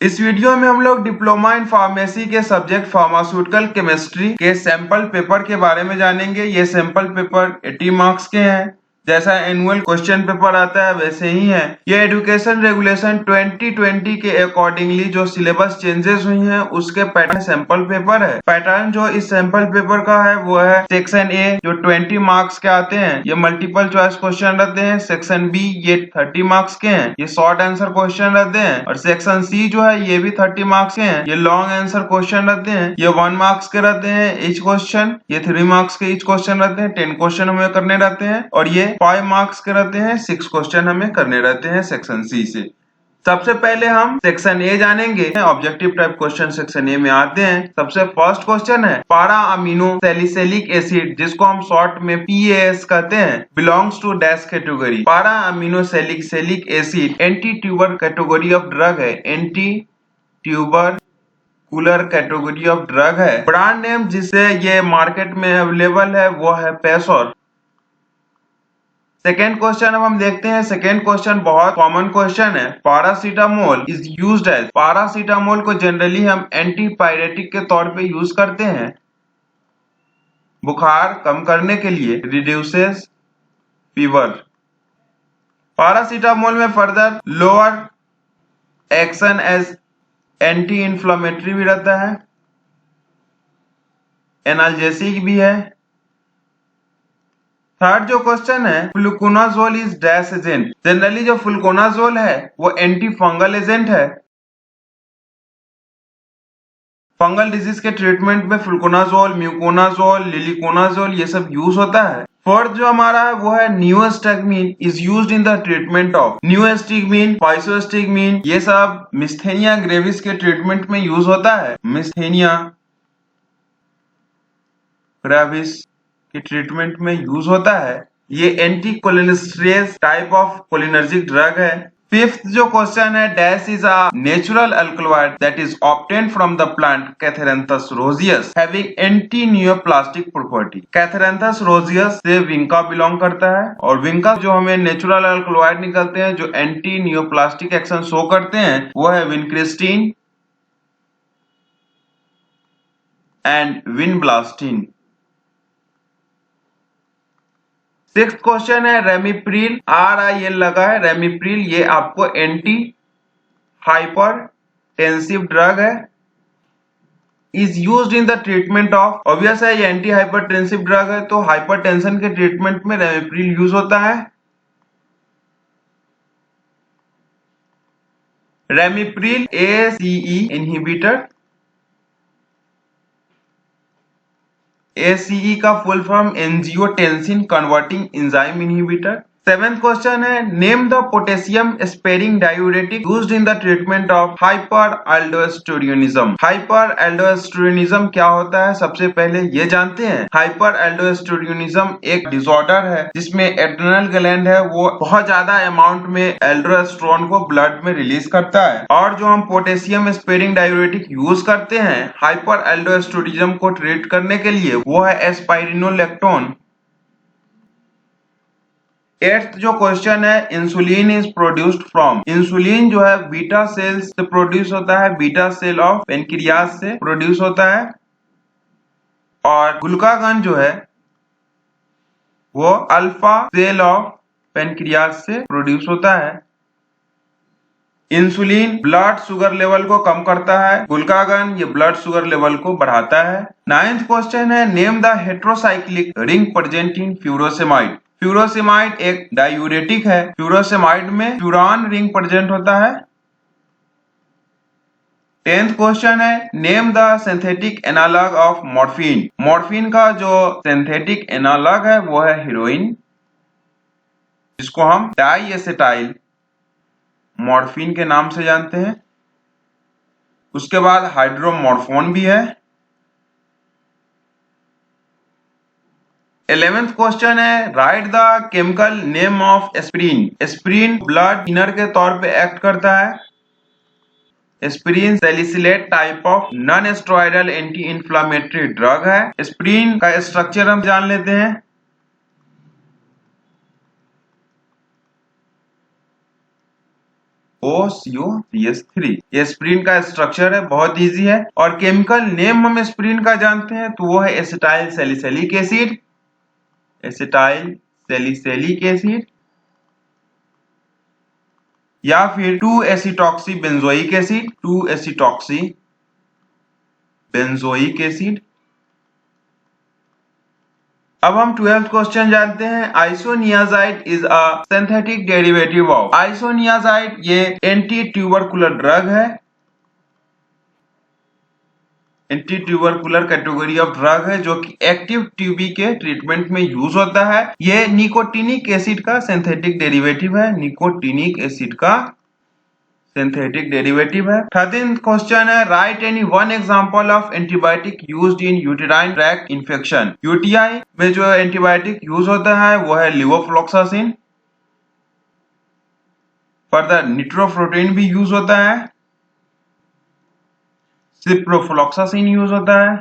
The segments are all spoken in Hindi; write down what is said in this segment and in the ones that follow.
इस वीडियो में हम लोग डिप्लोमा इन फार्मेसी के सब्जेक्ट फार्मास्यूटिकल केमिस्ट्री के सैंपल पेपर के बारे में जानेंगे। ये सैंपल पेपर 80 मार्क्स के हैं। जैसा एनुअल क्वेश्चन पेपर आता है वैसे ही है। ये एजुकेशन रेगुलेशन 2020 के अकॉर्डिंगली जो सिलेबस चेंजेस हुई हैं उसके पैटर्न सैंपल पेपर है। पैटर्न जो इस सैंपल पेपर का है वो है सेक्शन ए जो 20 मार्क्स के आते हैं, ये मल्टीपल चॉइस क्वेश्चन रहते हैं। सेक्शन बी ये 30 मार्क्स के हैं, ये शॉर्ट आंसर क्वेश्चन रहते हैं। और सेक्शन सी जो है ये भी 30 मार्क्स के हैं, ये लॉन्ग आंसर क्वेश्चन रहते हैं। ये 1 मार्क्स के रहते हैं ईच क्वेश्चन, ये 3 मार्क्स के ईच क्वेश्चन रहते हैं। 10 क्वेश्चन हमें करने रहते हैं और ये 5 मार्क्स के रहते हैं। 6 क्वेश्चन हमें करने रहते हैं सेक्शन सी से। सबसे पहले हम सेक्शन ए जानेंगे। Objective type question section A में आते हैं। सबसे फर्स्ट क्वेश्चन है पारा अमीनो सैलिसिलिक एसिड, जिसको हम शॉर्ट में PAS कहते हैं, belongs to dash category. Para amino salicylic acid anti tuber category of drug है, anti tubercular category of drug है। ब्रांड नेम जिससे ये मार्केट में अवेलेबल है वो है पेसोर। सेकेंड क्वेश्चन अब हम देखते हैं। सेकेंड क्वेश्चन बहुत कॉमन क्वेश्चन है। Paracetamol is used as, paracetamol को जनरली हम एंटीपायरेटिक के तौर पे यूज करते हैं बुखार कम करने के लिए, रिड्यूसेस फीवर। पैरासीटामोल में further lower action as anti inflammatory भी रहता है, एनाल्जेसिक भी है। थर्ड जो क्वेश्चन है fluconazole is dash agent. Generally जो फ्लुकोनाजोल है वो एंटी फंगल एजेंट है। फंगल डिजीज के ट्रीटमेंट में फ्लुकोनाजोल, म्यूकोनाजोल, लिलिकोनाजोल ये सब यूज होता है। फोर्थ जो हमारा है वो है neostigmine is used in the treatment of, neostigmine, physostigmine ये सब मिस्थेनिया ग्रेविस के ट्रीटमेंट में यूज होता है। मिस्थेनिया ग्रेविस के ट्रीटमेंट में यूज होता है। ये anti cholinesterase type of cholinergic drug है। फिफ्थ जो क्वेश्चन है dash is a natural alkaloid that is obtained from the plant Catharanthus roseus having anti neoplastic property. Catharanthus roseus से विंका बिलोंग करता है और विंका जो हमें नेचुरल अल्कलॉइड निकलते हैं जो एंटी नियोप्लास्टिक एक्शन शो करते हैं वो है विनक्रिस्टीन एंड विनब्लास्टीन। सिक्स्थ क्वेश्चन है रेमिप्रिल, RIL लगा है रेमिप्रिल, ये आपको एंटी हाइपरटेंसिव ड्रग है। Is used in the treatment of, obvious है ये एंटी हाइपरटेंसिव ड्रग है तो हाइपरटेंशन के ट्रीटमेंट में रेमिप्रिल यूज होता है। रेमिप्रिल ACE इनहिबिटर, ACE का full form angiotensin converting enzyme inhibitor. Seventh question है name the potassium sparing diuretic used in the treatment of hyperaldosteronism. Hyperaldosteronism क्या होता है सबसे पहले ये जानते हैं। हाइपर एल्डोस्टेरोनिज्म एक डिसऑर्डर है जिसमें एड्रेनल ग्लैंड है वो बहुत ज्यादा अमाउंट में एल्डोस्टेरोन को ब्लड में रिलीज करता है और जो हम पोटेशियम स्पेरिंग डायूरेटिक यूज करते हैं हाइपर एल्डोस्टेरोनिज्म को ट्रीट करने के लिए वो है एस्पाइरिनोलेक्टोन। एट्थ जो क्वेश्चन है insulin is produced from, insulin जो है बीटा सेल्स से प्रोड्यूस होता है, बीटा सेल ऑफ पेनक्रियास से प्रोड्यूस होता है। और ग्लूकागन जो है वो अल्फा सेल ऑफ पेनक्रियास से प्रोड्यूस होता है। इंसुलिन ब्लड शुगर लेवल को कम करता है, ग्लूकागन ये ब्लड शुगर लेवल को बढ़ाता है। नाइन्थ क्वेश्चन है name the heterocyclic ring present in furosemide. Furosemide एक डायूरेटिक है, फ्यूरोसेमाइड में फ्यूरान रिंग प्रेजेंट होता है। 10th क्वेश्चन है name the synthetic analogue of morphine. Morphine का जो सिंथेटिक एनालॉग है वो है हीरोइन, जिसको हम डाइएसिटाइल मॉर्फिन के नाम से जानते हैं। उसके बाद हाइड्रोमॉर्फोन भी है। 11th क्वेश्चन है write the chemical name of aspirin. Aspirin blood thinner के तौर पे एक्ट करता है। Aspirin salicylate type of non steroidal anti inflammatory drug है। एस्पिरिन का स्ट्रक्चर हम जान लेते हैं। OCO3H3। ये एस्पिरिन का स्ट्रक्चर है, बहुत इजी है। और केमिकल नेम हम एस्पिरिन का जानते हैं तो वो है acetyl salicylic acid, acetyl salicylic acid, या फिर 2-एसिटॉक्सी बेंजोइक एसिड, 2-एसिटॉक्सी बेंजोइक एसिड। अब हम 12th क्वेश्चन जानते हैं। Isoniazid is a synthetic derivative of. Isoniazid ये एंटी ट्यूबरकुलर ड्रग है, anti tubercular category of drug है जो कि एक्टिव टीबी के ट्रीटमेंट में यूज होता है। ये निकोटिनिक एसिड का सिंथेटिक डेरिवेटिव है, निकोटिनिक एसिड का सिंथेटिक डेरिवेटिव है। 13th क्वेश्चन है, right any one example of antibiotic used in uterine tract infection. UTI में जो एंटीबायोटिक यूज होता है वो है लिवोफ्लॉक्सासिन। फर्दर निट्रोफ्लोरेन भी यूज होता है, सिप्रोफ्लॉक्सासिन यूज होता है।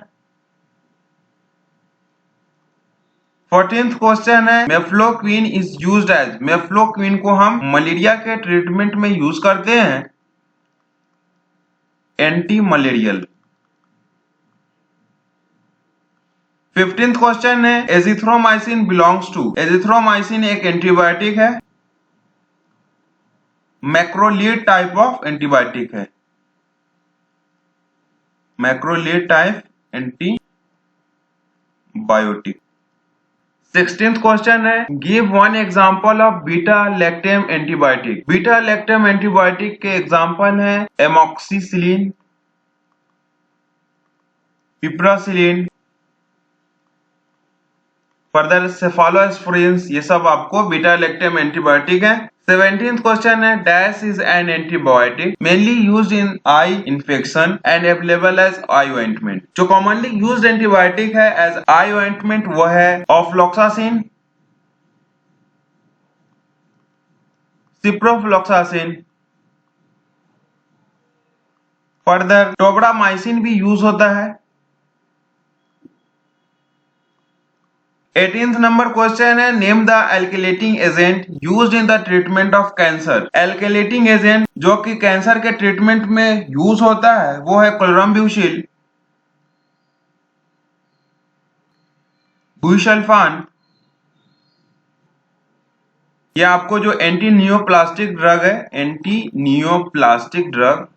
14th क्वेश्चन है, mefloquine is used as. Mefloquine को हम मलेरिया के ट्रीटमेंट में यूज करते हैं, एंटी मलेरियल। 15th क्वेश्चन है, एजिथ्रोमाइसिन बिलोंग्स टू। एजिथ्रोमाइसिन एक एंटीबायोटिक है, मैक्रोलीड टाइप ऑफ एंटीबायोटिक है, macrolide type antibiotic. 16th question है, give one example of beta lactam antibiotic. Beta lactam antibiotic के एग्जांपल है एमॉक्सिसिलिन, पिप्रासिलिन, फर्दर सेफालोस्पोरिन। ये सब आपको बीटा लैक्टम एंटीबायोटिक है। 17th क्वेश्चन है, dash is an antibiotic mainly used in eye infection and available as eye ointment. जो कॉमनली यूज्ड एंटीबायोटिक है एज आई ऑइंटमेंट वो है ऑफ्लॉक्सासिन, सिप्रोफ्लॉक्सासिन। फर्दर टोब्रामाइसिन भी यूज होता है। 18th नंबर क्वेश्चन है, name the alkylating agent used in the treatment of cancer. Alkylating agent जो कि कैंसर के ट्रीटमेंट में यूज होता है वो है क्लोराम्ब्यूसिल, बुइसल्फान। ये आपको जो एंटी नियोप्लास्टिक ड्रग है, एंटी नियोप्लास्टिक ड्रग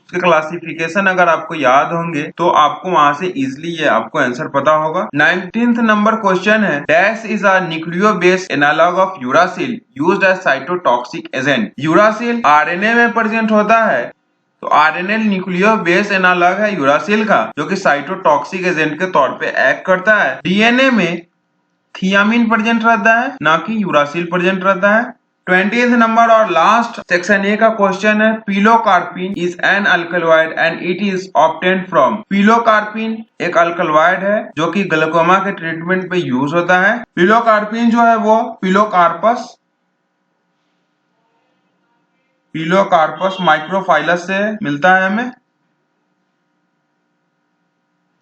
के क्लासिफिकेशन अगर आपको याद होंगे तो आपको वहां से इजिली ये आपको आंसर पता होगा। 19th नंबर क्वेश्चन है, dash is a nucleo based analogue of uracil used as cytotoxic agent. Uracil RNA में प्रेजेंट होता है, तो आरएनए न्यूक्लियो बेस्ड एनालॉग है यूरासिल का, जो कि साइटोटॉक्सिक एजेंट के तौर पे एक्ट करता है। डीएनए में थियामिन प्रेजेंट रहता है, ना कि यूरासिल प्रेजेंट रहता है। 20th नंबर और लास्ट सेक्शन ए का क्वेश्चन है, pilocarpine is an alkaloid and it is obtained from. Pilocarpine एक अल्कलॉइड है जो कि ग्लूकोमा के ट्रीटमेंट पे यूज होता है। पिलोकार्पिन जो है वो पिलोकार्पस माइक्रोफाइलस से मिलता है हमें।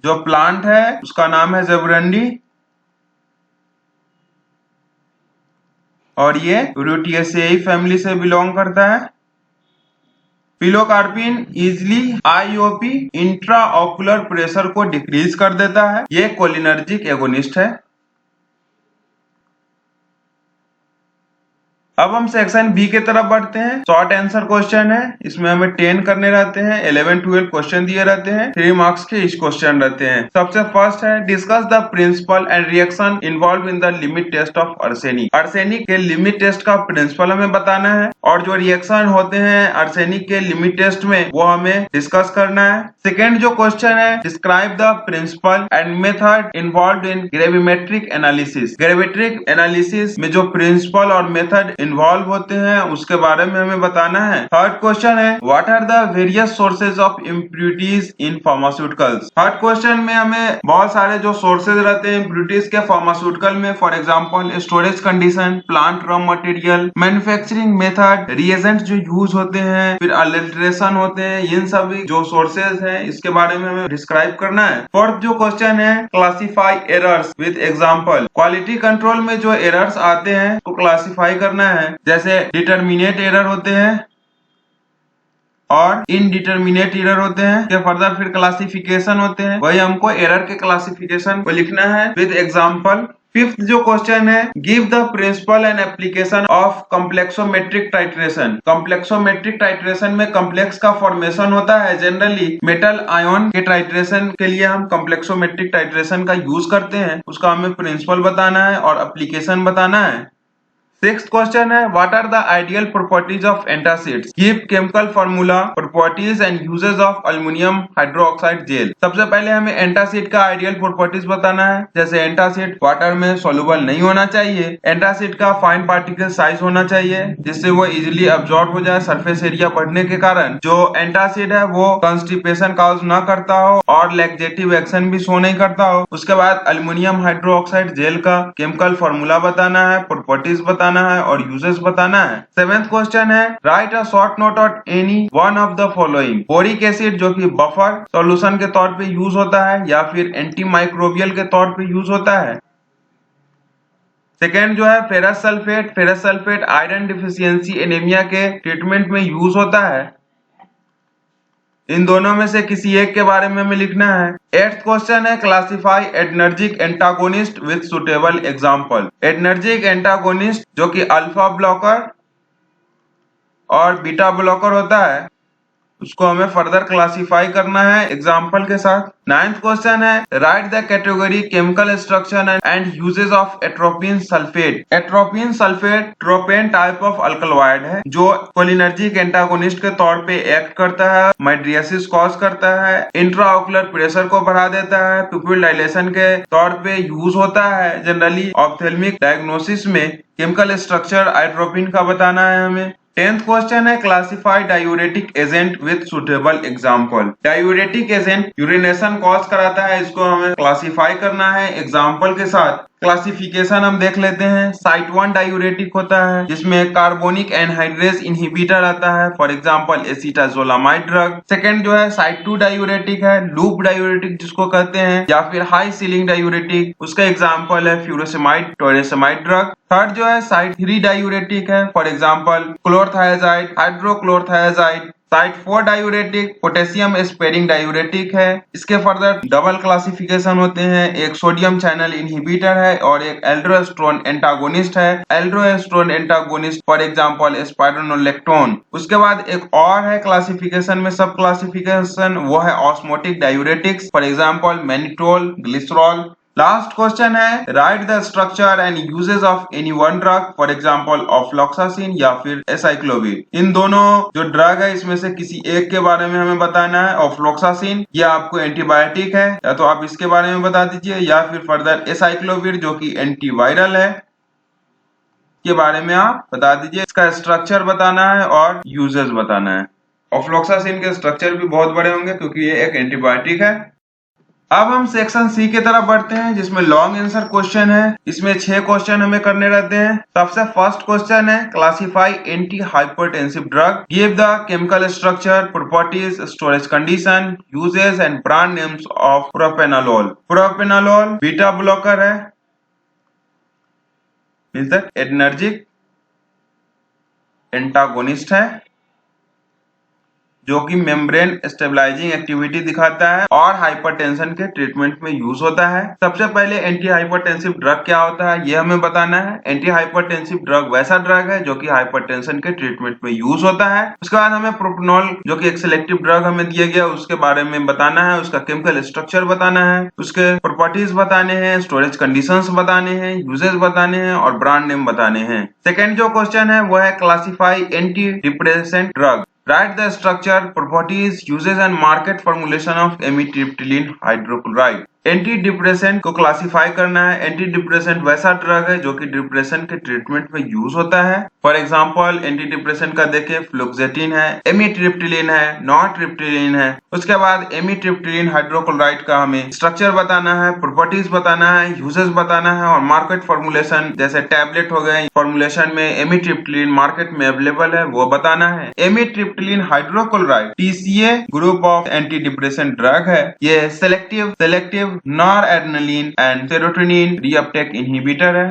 जो प्लांट है उसका नाम है जेबुरंडी और ये रूटियेसिएई फैमिली से बिलोंग करता है। Pilocarpine easily IOP intraocular pressure को डिक्रीज कर देता है। ये कोलिनर्जिक एगोनिस्ट है। अब हम सेक्शन बी के तरफ बढ़ते हैं। शॉर्ट आंसर क्वेश्चन है, इसमें हमें 10 करने रहते हैं। 11-12 क्वेश्चन दिए रहते हैं, 3 मार्क्स के इस क्वेश्चन रहते हैं। सबसे फर्स्ट है, discuss the principle and reaction involve in the limit test of arsenic. Arsenic के लिमिट टेस्ट का प्रिंसिपल हमें बताना है और जो रिएक्शन होते हैं आर्सेनिक के लिमिट टेस्ट में वो हमें डिस्कस करना है। सेकेंड जो क्वेश्चन है, describe the principle and method involve in gravimetric analysis. Gravimetric analysis में जो प्रिंसिपल और मेथड इन्वॉल्व होते हैं उसके बारे में हमें बताना है। थर्ड क्वेश्चन है, what are the various sources of impurities in pharmaceuticals. Third question में हमें बहुत सारे जो सोर्सेज रहते हैं इम्प्यूरिटीज के फार्मास्यूटिकल में, for example storage condition, plant raw material, manufacturing method, reagent जो यूज होते हैं, फिर अल्टरेशन होते हैं, इन सभी जो सोर्सेज हैं इसके बारे में हमें डिस्क्राइब करना है। फोर्थ जो क्वेश्चन है, classify errors with example. Quality control में जो एरर्स आते हैं को क्लासिफाई करना है, जैसे डिटर्मिनेट एरर होते हैं, और इनडिटर्मिनेट एरर होते हैं। के फर्दर फिर क्लासिफिकेशन होते हैं, वही हमको एरर के क्लासिफिकेशन को लिखना है विद एग्जांपल। फिफ्थ जो क्वेश्चन है, give the principle and application of complexometric titration. Complexometric titration में कॉम्प्लेक्स का फॉर्मेशन होता है। जनरली मेटल आयन के टाइट्रेशन के लिए हम कॉम्प्लेक्सोमेट्रिक टाइट्रेशन का यूज करते हैं, उसका हमें प्रिंसिपल बताना है और एप्लीकेशन बताना है। सिक्स्थ क्वेश्चन है, what are the ideal properties of antacids, give chemical formula, properties and uses of aluminium hydroxide gel. सबसे पहले हमें एंटासिड का आइडियल प्रॉपर्टीज बताना है। जैसे एंटासिड वाटर में सॉल्युबल नहीं होना चाहिए, एंटासिड का फाइन पार्टिकल साइज होना चाहिए जिससे वो इजिली अब्सॉर्ब हो जाए सरफेस एरिया बढ़ने के कारण। जो एंटासिड है वो कॉन्स्टिपेशन काउज ना करता हो और लैक्सेटिव एक्शन भी शो नहीं करता हो। उसके बाद एल्युमिनियम हाइड्रोक्साइड जेल का केमिकल फार्मूला बताना है, प्रॉपर्टीज बताना है और यूजेस बताना है। सेवेंथ क्वेश्चन है, right a short note on any one of the following. Boric acid जो कि बफर सॉल्यूशन के तौर पे यूज होता है या फिर एंटी माइक्रोबियल के तौर पे यूज होता है। सेकेंड जो है ferrous sulphate. Ferrous sulphate iron deficiency anaemia के ट्रीटमेंट में यूज होता है। इन दोनों में से किसी एक के बारे में हमें लिखना है। एट्थ क्वेश्चन है, classify adrenergic antagonist with suitable example. Adrenergic antagonist जो कि अल्फा ब्लॉकर और बीटा ब्लॉकर होता है, उसको हमें फर्दर क्लासिफाई करना है एग्जाम्पल के साथ। नाइन्थ क्वेश्चन है, write the category chemical structure and uses of atropine sulphate. Atropine sulphate tropane type of alkaloid है जो कोलिनर्जिक एंटागोनिस्ट के तौर पे एक्ट करता है, माइड्रियासिस कॉज करता है, इंट्राओकुलर प्रेशर को बढ़ा देता है, प्यूपिल डायलेशन के तौर पे यूज होता है। जनरली ऑप्थेल्मिक डायग्नोसिस में केमिकल स्ट्रक्चर एट्रोपिन का बताना है हमें। टेंथ क्वेश्चन है, classify diuretic agent with suitable example. Diuretic agent urination cause कराता है, इसको हमें क्लासिफाई करना है एग्जांपल के साथ। क्लासिफिकेशन हम देख लेते हैं। साइट 1 डायूरेटिक होता है जिसमें कार्बोनिक एनहाइड्रेज इनहिबिटर आता है, for example acetazolamide drug. Second जो है साइट 2 डायूरेटिक है, लूप डायूरेटिक जिसको कहते हैं, या फिर हाई सीलिंग डायूरेटिक, उसका एग्जांपल है फ्यूरोसेमाइड टोरेसेमाइड ड्रग। थर्ड जो है साइट 3 डायूरेटिक है, for example chlorothiazide, hydrochlorothiazide. Site 4 diuretic potassium sparing diuretic है। इसके फर्दर डबल क्लासिफिकेशन होते हैं, एक सोडियम चैनल इनहिबिटर है और एक एल्ड्रोस्टेरोन एंटागोनिस्ट है। एल्ड्रोस्टेरोन एंटागोनिस्ट फॉर एग्जांपल स्पाइरोनोलेक्टोन। उसके बाद एक और है क्लासिफिकेशन में सब क्लासिफिकेशन, वो है osmotic diuretics, for example mannitol, glycerol. Last question है, write the structure and uses of any one drug, for example ofloxacin या फिर एसाइक्लोविर। इन दोनों जो ड्रग है इसमें से किसी एक के बारे में हमें बताना है। ऑफ्लॉक्सासिन ये आपको एंटीबायोटिक है, या तो आप इसके बारे में बता दीजिए, या फिर फर्दर एसाइक्लोविर जो कि एंटीवायरल है के बारे में आप बता दीजिए। इसका स्ट्रक्चर बताना है और यूजेस बताना है। ऑफ्लॉक्सासिन के स्ट्रक्चर भी बहुत बड़े होंगे क्योंकि ये एक एंटीबायोटिक है। अब हम सेक्शन सी की तरफ बढ़ते हैं जिसमें लॉन्ग आंसर क्वेश्चन है। इसमें 6 क्वेश्चन हमें करने रहते हैं। सबसे फर्स्ट क्वेश्चन है, classify anti hypertensive drug, give the chemical structure, properties, storage condition, uses and brand names of propranolol. Propranolol beta blocker है, एडर्जिक एंटागोनिस्ट है जो कि मेम्ब्रेन स्टेबलाइजिंग एक्टिविटी दिखाता है और हाइपरटेंशन के ट्रीटमेंट में यूज होता है। सबसे पहले एंटी हाइपरटेंसिव ड्रग क्या होता है ये हमें बताना है। एंटी हाइपरटेंसिव ड्रग वैसा ड्रग है जो कि हाइपरटेंशन के ट्रीटमेंट में यूज होता है। उसके बाद हमें प्रोपेनॉल जो कि एक सिलेक्टिव ड्रग हमें दिया गया उसके बारे में बताना है, उसका केमिकल स्ट्रक्चर बताना है, उसके प्रॉपर्टीज बताने हैं, स्टोरेज कंडीशंस बताने हैं, यूजेस बताने हैं और ब्रांड नेम बताने हैं। सेकेंड जो क्वेश्चन है वो है, classify anti depressant drug, write the structure, properties, uses and market formulation of amitriptyline hydrochloride। Anti depressant को क्लासिफाई करना है। एंटी डिप्रेसेंट वैसा ड्रग है जो कि डिप्रेशन के ट्रीटमेंट में यूज होता है। फॉर एग्जांपल एंटी डिप्रेसेंट का देखें, फ्लुक्सेटिन है, एमिट्रिप्टिलिन है, नॉरट्रिप्टिलिन है। उसके बाद एमिट्रिप्टिलिन हाइड्रोक्लोराइड का हमें स्ट्रक्चर बताना है, प्रॉपर्टीज बताना है, यूजेस बताना है और मार्केट फॉर्मुलेशन, जैसे टैबलेट हो गए फॉर्मुलेशन में एमिट्रिप्टिलिन मार्केट में अवेलेबल है वो बताना है। Amitriptyline hydrochloride TCA group of anti depressant drug है। ये selective noradrenaline and serotonin reuptake inhibitor है।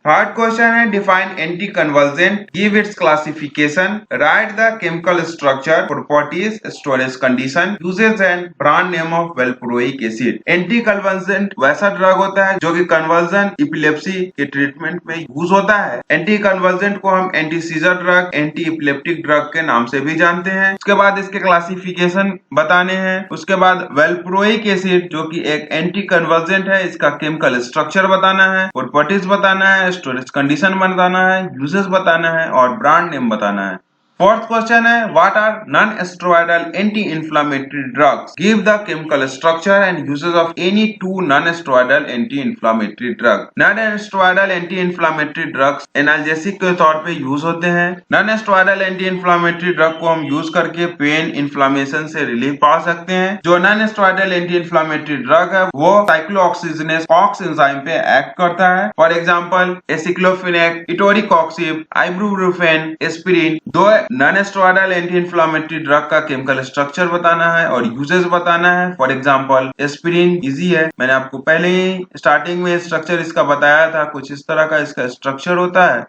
थर्ड क्वेश्चन है define anti convulsant, give its classification, write the chemical structure, properties, storage condition, uses and brand name of valproic acid. Anti convulsant वैसा ड्रग होता है जो कि कन्वर्जन इपिलेप्सी के ट्रीटमेंट में यूज होता है। एंटी कन्वर्जेंट को हम anti seizure drug, anti epileptic drug के नाम से भी जानते हैं। उसके बाद इसके क्लासिफिकेशन बताने हैं। उसके बाद वेल्प्रोइक एसिड जो कि एक एंटी कन्वर्जेंट है, इसका केमिकल स्ट्रक्चर बताना है, प्रॉपर्टीज बताना है, स्टोरेज कंडीशन बताना है, यूजेस बताना है और ब्रांड नेम बताना है। फोर्थ क्वेश्चन है what are non steroidal anti inflammatory drugs, give the chemical structure and uses of any two non steroidal anti inflammatory drug. Non steroidal anti inflammatory drugs analgesic के तौर पे यूज होते हैं। Non steroidal anti inflammatory drug को हम यूज करके पेन, इन्फ्लेमेशन से रिलीफ पा सकते हैं। जो non steroidal anti inflammatory drug है वो साइक्लोऑक्सीजनेस कॉक्स एंजाइम पे एक्ट करता है। For example aceclofenac, etoricoxib, ibuprofen, aspirin. दो non steroidal anti inflammatory drug का केमिकल स्ट्रक्चर बताना है और यूजेस बताना है। फॉर एग्जांपल एस्पिरिन इजी है, मैंने आपको पहले ही स्टार्टिंग में स्ट्रक्चर इसका बताया था, कुछ इस तरह का इसका स्ट्रक्चर होता है।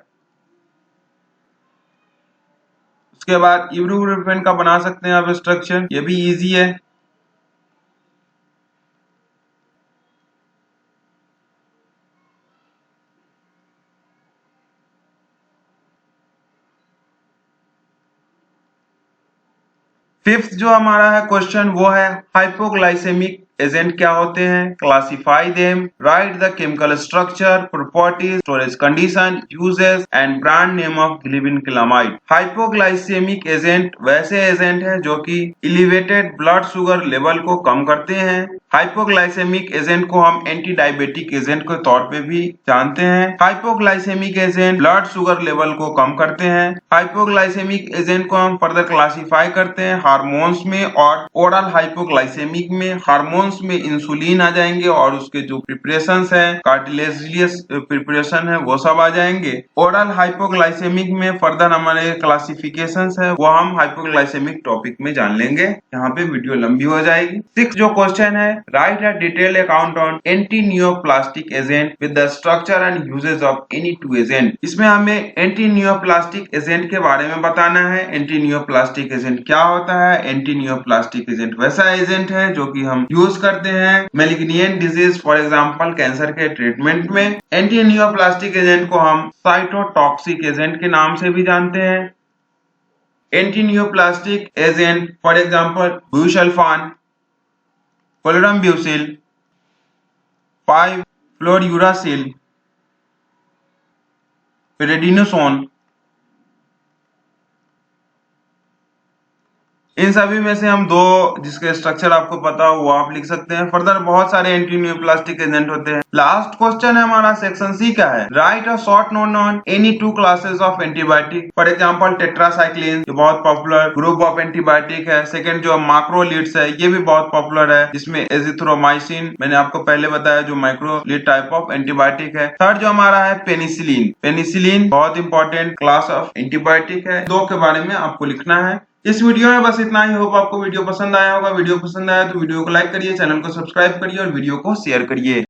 उसके बाद इबुप्रोफेन का बना सकते हैं आप स्ट्रक्चर, ये भी इजी है। फिफ्थ जो हमारा है क्वेश्चन वो है हाइपोग्लाइसेमिक एजेंट क्या होते हैं, classify them, write the chemical structure, properties, storage condition, uses and brand name of glibenclamide. Hypoglycaemic agent वैसे एजेंट है जो कि एलिवेटेड ब्लड शुगर लेवल को कम करते हैं। हाइपोग्लाइसेमिक एजेंट को हम एंटी डायबिटिक एजेंट के तौर पे भी जानते हैं। Hypoglycaemic agent blood sugar level को कम करते हैं। हाइपोग्लाइसेमिक एजेंट को हम फर्दर क्लासिफाई करते हैं हार्मोन्स में और ओरल हाइपोग्लाइसेमिक में। हार्मोन्स में इंसुलिन आ जाएंगे और उसके जो प्रिपरेशंस है, कार्टिलेजियस प्रिपरेशन है, वो सब आ जाएंगे। ओरल हाइपोग्लाइसेमिक में फर्दर हमारे क्लासिफिकेशंस है वो हम हाइपोग्लाइसेमिक टॉपिक में जान लेंगे, यहाँ पे वीडियो लंबी हो जाएगी। सिक्स जो क्वेश्चन है right a detailed account on anti neoplastic agent with the structure and uses of any to agent. इसमें हमें एंटी नियोप्लास्टिक एजेंट के बारे में बताना है। एंटी नियोप्लास्टिक एजेंट क्या होता है? एंटी नियोप्लास्टिक एजेंट वैसा एजेंट है जो कि हम यूज करते हैं मैलिग्नियन डिजीज, फॉर एग्जांपल कैंसर के ट्रीटमेंट में। एंटी नियोप्लास्टिक एजेंट को हम साइटोटॉक्सिक एजेंट के नाम से भी जानते हैं। Anti neoplastic agent for example busulfan, chlorambucil, five fluorouracil, prednisone, इन सभी में से हम दो जिसके स्ट्रक्चर आपको पता हो वो आप लिख सकते हैं। फर्दर बहुत सारे एंटी नियोप्लास्टिक एजेंट होते हैं। लास्ट क्वेश्चन है हमारा सेक्शन सी का है right a short note on any two classes of antibiotic. For example tetracycline, ये बहुत पॉपुलर ग्रुप ऑफ एंटीबायोटिक है। सेकंड जो माइक्रोलिड्स है ये भी बहुत पॉपुलर है, जिसमें एजिथ्रोमाइसिन मैंने आपको पहले बताया जो माइक्रोलिड टाइप ऑफ एंटीबायोटिक है। थर्ड जो हमारा है पेनिसिलिन। पेनिसिलिन बहुत इंपॉर्टेंट क्लास ऑफ एंटीबायोटिक है। दो के बारे में आपको लिखना है। इस वीडियो में बस इतना ही। होप आपको वीडियो पसंद आया होगा। वीडियो पसंद आया तो वीडियो को लाइक करिए, चैनल को सब्सक्राइब करिए और वीडियो को शेयर करिए।